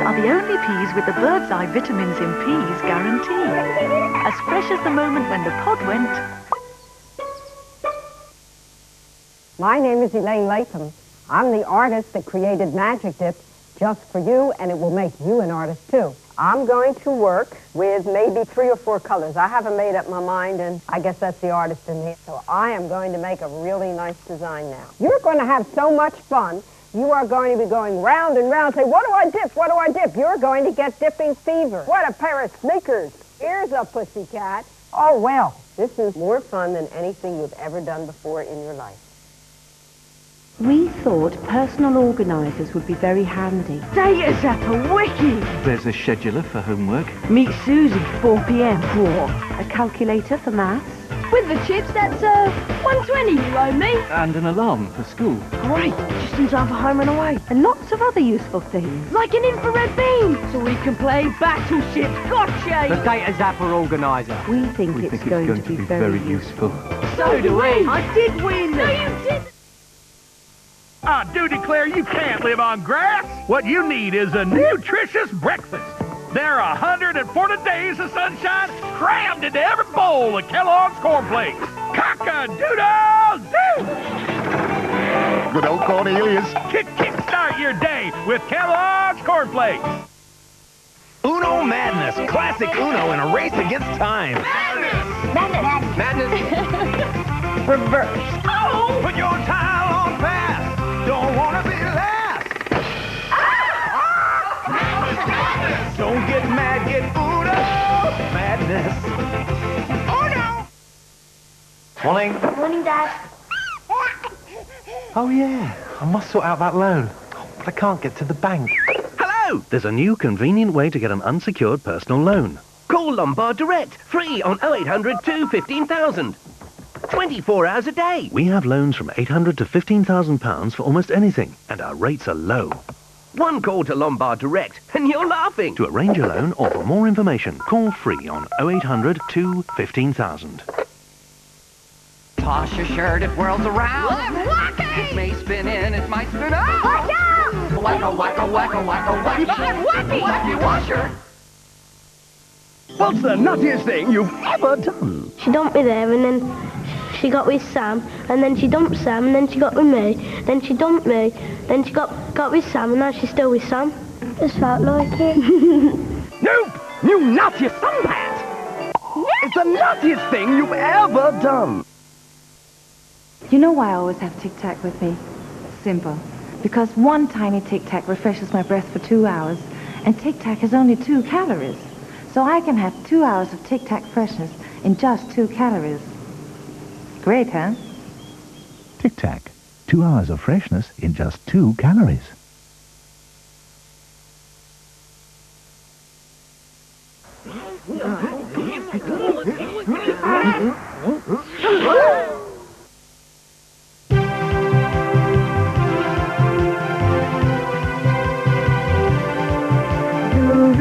are the only peas with the bird's eye vitamins in peas guarantee. As fresh as the moment when the pod went. My name is Elaine Latham. I'm the artist that created Magic Dip just for you, and it will make you an artist too. I'm going to work with maybe 3 or 4 colors. I haven't made up my mind, and I guess that's the artist in me. So I am going to make a really nice design now. You're going to have so much fun. You are going to be going round and round, say, what do I dip? What do I dip? You're going to get dipping fever. What a pair of sneakers. Here's a pussycat. Oh, well, this is more fun than anything you've ever done before in your life. We thought personal organisers would be very handy. Data Zappa, Wacky! There's a scheduler for homework. Meet Susie, 4 p.m. A calculator for maths. With the chips, that's 120, you owe me. And an alarm for school. Great, just in time for home and away. And lots of other useful things. Like an infrared beam, so we can play Battleship. Gotcha! The Data Zappa organiser. We think it's going to be very useful. So do we. I did win. No, you didn't. I do declare you can't live on grass. What you need is a nutritious breakfast. There are 140 days of sunshine crammed into every bowl of Kellogg's cornflakes. Cock-a-doodle-doo! Good old Cornelius. Kickstart your day with Kellogg's cornflakes. Uno Madness. Classic Uno in a race against time. Madness! Madness. Reverse. Oh! Put your tile on fast. Don't want to be last. Ah! Don't get mad, get Uno Madness. Uno! Morning. Morning, Dad. Oh yeah, I must sort out that loan. But I can't get to the bank. Hello! There's a new convenient way to get an unsecured personal loan. Call Lombard direct, free on 0800 215,000. 24 hours a day. We have loans from £800 to £15,000 for almost anything, and our rates are low. One call to Lombard direct, and you're laughing. To arrange a loan or for more information, call free on 0800 215,000. Toss your shirt, it whirls around. Wacky! It may spin in, it might spin out. Watch out! Wacka, wacka, wacka, wacka, wacky. Wacky! Wacky washer. What's the nuttiest thing you've ever done? She dumped me there, and then she got with Sam, and then she dumped Sam, and then she got with me, then she dumped me, then she got with Sam, and now she's still with Sam. Just felt like it. Nope! You nut, you sunbat! It's the nuttiest thing you've ever done. You know why I always have Tic Tac with me? Simple. Because one tiny Tic Tac refreshes my breath for 2 hours, and Tic Tac has only 2 calories. So I can have 2 hours of Tic Tac freshness in just 2 calories. Great, huh? Tic Tac. 2 hours of freshness in just 2 calories. The